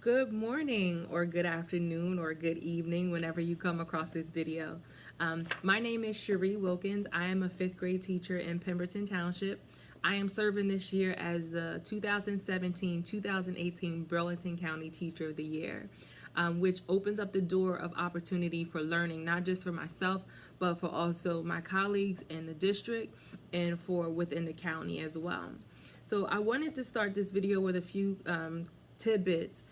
Good morning, or good afternoon, or good evening, whenever you come across this video. My name is Sherrieyvette Wilkins. I am a fifth grade teacher in Pemberton Township. I am serving this year as the 2017-2018 Burlington County Teacher of the Year, which opens up the door of opportunity for learning, not just for myself, but for also my colleagues in the district and for within the county as well. So I wanted to start this video with a few tidbits.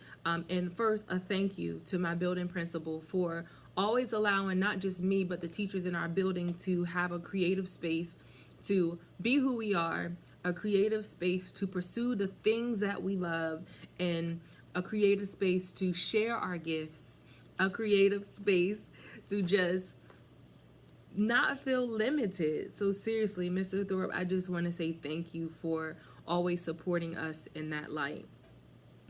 And first, a thank you to my building principal for always allowing not just me, but the teachers in our building to have a creative space to be who we are, a creative space to pursue the things that we love, and a creative space to share our gifts, a creative space to just not feel limited. So seriously, Mr. Thorpe, I just want to say thank you for always supporting us in that light.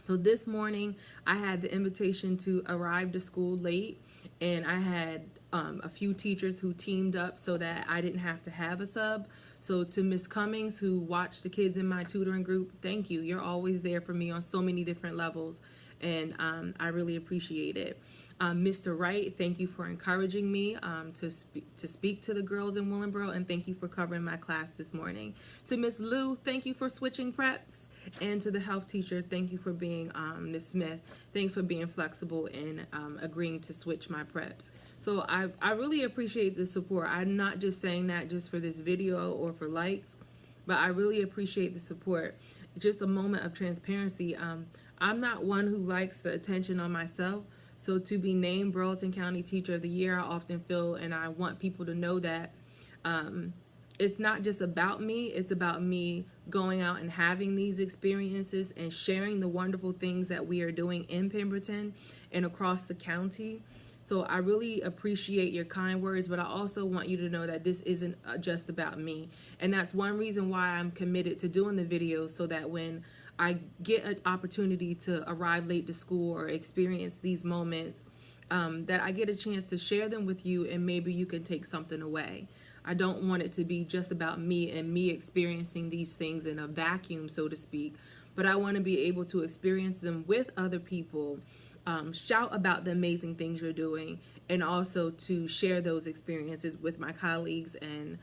So this morning, I had the invitation to arrive to school late, and I had a few teachers who teamed up so that I didn't have to have a sub. So to Miss Cummings, who watched the kids in my tutoring group, thank you. You're always there for me on so many different levels, and I really appreciate it. Mr. Wright, thank you for encouraging me to speak to the girls in Willingboro, and thank you for covering my class this morning. To Miss Lou, thank you for switching preps. And to the health teacher, thank you for being, Ms. Smith, thanks for being flexible and agreeing to switch my preps. So I really appreciate the support. I'm not just saying that just for this video or for likes, but I really appreciate the support. Just a moment of transparency. I'm not one who likes the attention on myself. So to be named Burlington County Teacher of the Year, I often feel, and I want people to know that it's not just about me, it's about me going out and having these experiences and sharing the wonderful things that we are doing in Pemberton and across the county. So I really appreciate your kind words, but I also want you to know that this isn't just about me. And that's one reason why I'm committed to doing the videos, so that when I get an opportunity to arrive late to school or experience these moments, that I get a chance to share them with you, and maybe you can take something away. I don't want it to be just about me and me experiencing these things in a vacuum, so to speak, but I want to be able to experience them with other people, shout about the amazing things you're doing, and also to share those experiences with my colleagues and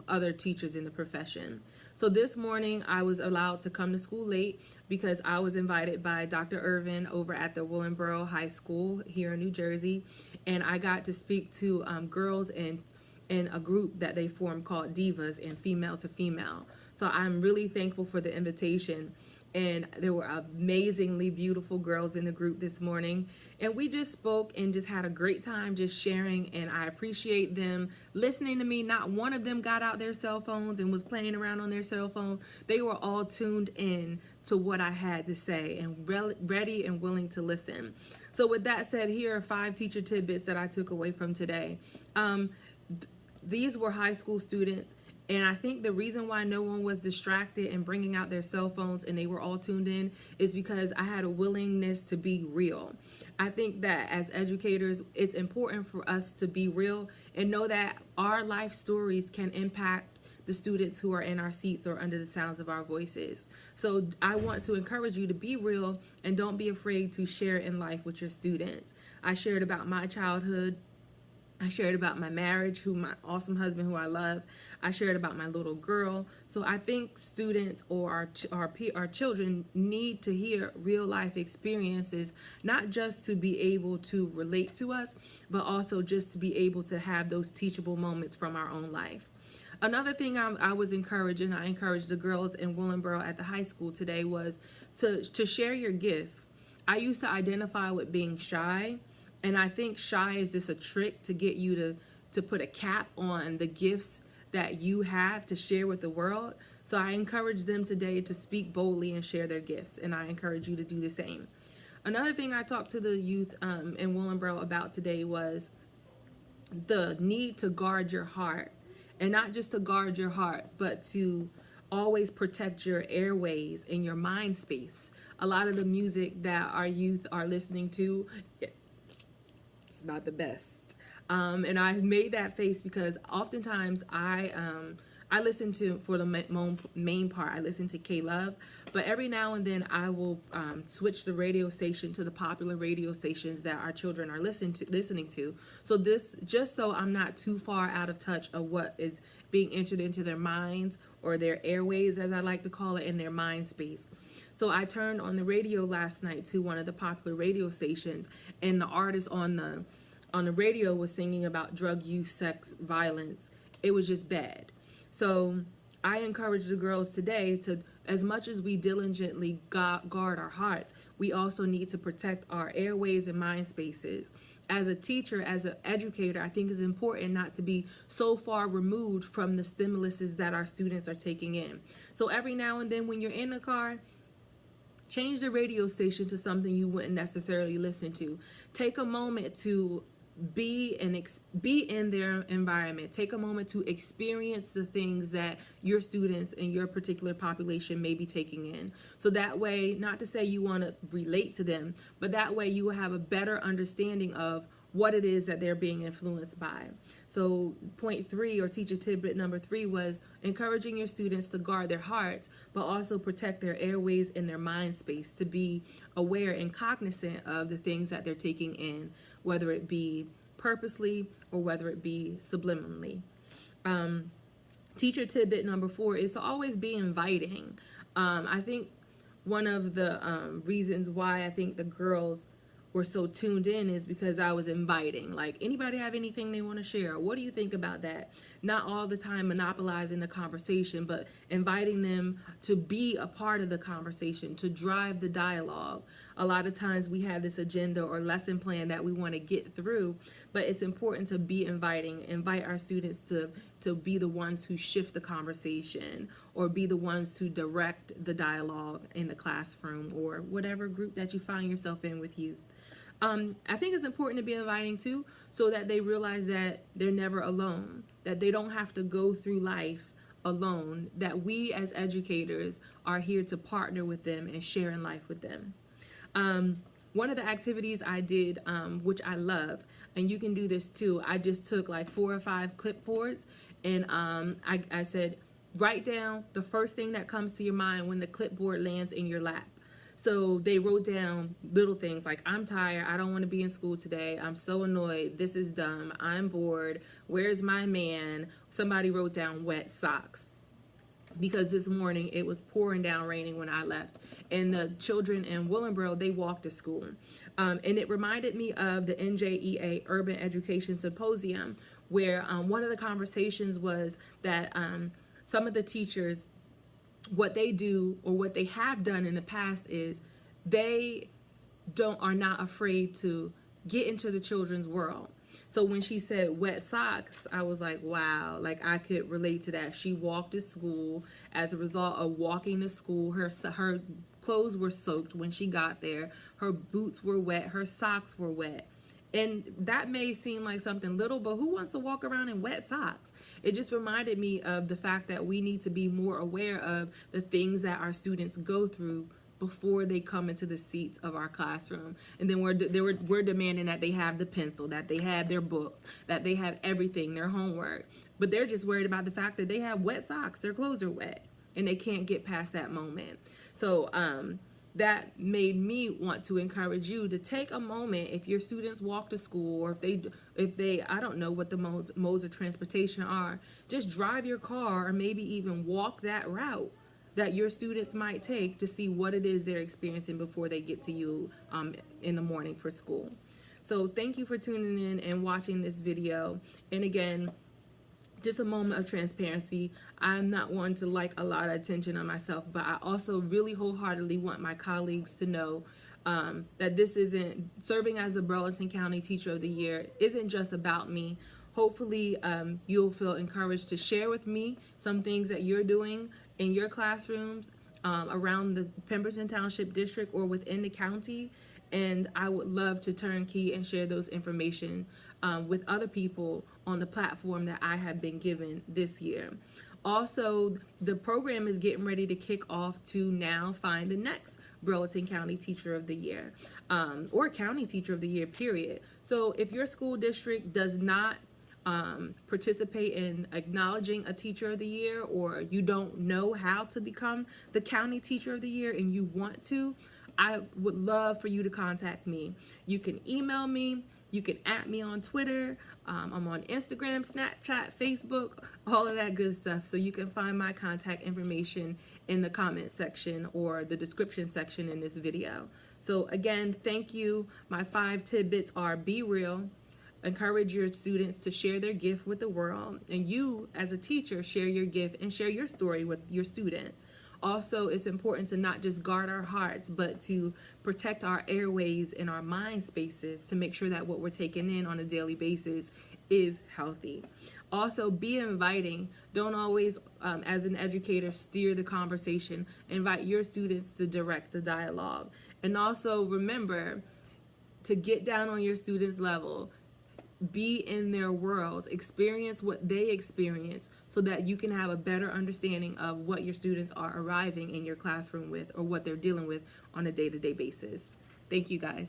other teachers in the profession. So this morning I was allowed to come to school late because I was invited by Dr. Irvin over at the Willingboro High School here in New Jersey, and I got to speak to girls in a group that they formed called Divas and Female to Female. So I'm really thankful for the invitation. And there were amazingly beautiful girls in the group this morning. And we just spoke and just had a great time just sharing. And I appreciate them listening to me. Not one of them got out their cell phones and was playing around on their cell phone. They were all tuned in to what I had to say and ready and willing to listen. So with that said, here are 5 teacher tidbits that I took away from today. These were high school students, and I think the reason why no one was distracted and bringing out their cell phones and they were all tuned in is because I had a willingness to be real. I think that as educators, it's important for us to be real and know that our life stories can impact the students who are in our seats or under the sounds of our voices. So I want to encourage you to be real and don't be afraid to share in life with your students. I shared about my childhood. I shared about my marriage, my awesome husband who I love. I shared about my little girl. So I think students or our children need to hear real life experiences, not just to be able to relate to us, but also just to be able to have those teachable moments from our own life. Another thing I was encouraging, I encouraged the girls in Willingboro at the high school today, was to share your gift. I used to identify with being shy. And I think shy is just a trick to get you to put a cap on the gifts that you have to share with the world. So I encourage them today to speak boldly and share their gifts. And I encourage you to do the same. Another thing I talked to the youth in Willingboro about today was the need to guard your heart. And not just to guard your heart, but to always protect your airways and your mind space. A lot of the music that our youth are listening to, it's not the best. And I made that face because oftentimes I I listen to, for the main part, I listen to K-Love, but every now and then I will switch the radio station to the popular radio stations that our children are listening to. So this, just so I'm not too far out of touch of what is being entered into their minds, or their airways, as I like to call it, in their mind space. So I turned on the radio last night to one of the popular radio stations, and the artist on the radio was singing about drug use, sex, violence. It was just bad. So I encourage the girls today to, as much as we diligently guard our hearts, we also need to protect our airways and mind spaces. As a teacher, as an educator, I think it's important not to be so far removed from the stimuluses that our students are taking in. So every now and then when you're in the car, change the radio station to something you wouldn't necessarily listen to. Take a moment to be in their environment. Take a moment to experience the things that your students and your particular population may be taking in. So that way, not to say you want to relate to them, but that way you will have a better understanding of what it is that they're being influenced by. So point 3, or teacher tidbit number 3, was encouraging your students to guard their hearts, but also protect their airways and their mind space, to be aware and cognizant of the things that they're taking in, whether it be purposely or whether it be subliminally. Teacher tidbit number 4 is to always be inviting. I think one of the reasons why I think the girls were so tuned in is because I was inviting. Like, anybody have anything they want to share? What do you think about that? Not all the time monopolizing the conversation, but inviting them to be a part of the conversation, to drive the dialogue. A lot of times we have this agenda or lesson plan that we want to get through, but it's important to be inviting, invite our students to be the ones who shift the conversation, or be the ones who direct the dialogue in the classroom or whatever group that you find yourself in with youth. I think it's important to be inviting too, so that they realize that they're never alone, that they don't have to go through life alone, that we as educators are here to partner with them and share in life with them. One of the activities I did, which I love, and you can do this too, I just took like 4 or 5 clipboards, and I said, write down the first thing that comes to your mind when the clipboard lands in your lap. So they wrote down little things like, I'm tired, I don't want to be in school today, I'm so annoyed, this is dumb, I'm bored, where's my man? Somebody wrote down wet socks, because this morning it was pouring down raining when I left. And the children in Willingboro, they walked to school. And it reminded me of the NJEA Urban Education Symposium, where one of the conversations was that some of the teachers, what they do or what they have done in the past is they are not afraid to get into the children's world. So when she said wet socks, I was like, wow, like I could relate to that. She walked to school. As a result of walking to school, her clothes were soaked when she got there. Her boots were wet. Her socks were wet. And that may seem like something little, but who wants to walk around in wet socks? It just reminded me of the fact that we need to be more aware of the things that our students go through before they come into the seats of our classroom. And then we're demanding that they have the pencil, that they have their books, that they have everything, their homework. But they're just worried about the fact that they have wet socks, their clothes are wet, and they can't get past that moment. So that made me want to encourage you to take a moment. If your students walk to school, or if they I don't know what the modes of transportation are, just drive your car, or maybe even walk that route that your students might take to see what it is they're experiencing before they get to you in the morning for school. So thank you for tuning in and watching this video. And again, just a moment of transparency. I'm not one to like a lot of attention on myself, but I also really wholeheartedly want my colleagues to know that this isn't, serving as the Burlington County Teacher of the Year isn't just about me. Hopefully you'll feel encouraged to share with me some things that you're doing in your classrooms around the Pemberton Township District or within the county. And I would love to turnkey and share those information with other people on the platform that I have been given this year. Also, the program is getting ready to kick off to now find the next Burlington County Teacher of the Year, or County Teacher of the Year, period. So if your school district does not participate in acknowledging a Teacher of the Year, or you don't know how to become the County Teacher of the Year and you want to, I would love for you to contact me. You can email me, you can @ me on Twitter, I'm on Instagram, Snapchat, Facebook, all of that good stuff. So you can find my contact information in the comment section or the description section in this video. So again, thank you. My 5 tidbits are: be real, encourage your students to share their gift with the world, and you as a teacher, share your gift and share your story with your students. Also, it's important to not just guard our hearts, but to protect our airways and our mind spaces to make sure that what we're taking in on a daily basis is healthy. Also, be inviting. Don't always, as an educator, steer the conversation. Invite your students to direct the dialogue. And also remember to get down on your students' level. Be in their worlds, experience what they experience so that you can have a better understanding of what your students are arriving in your classroom with or what they're dealing with on a day-to-day basis. Thank you, guys.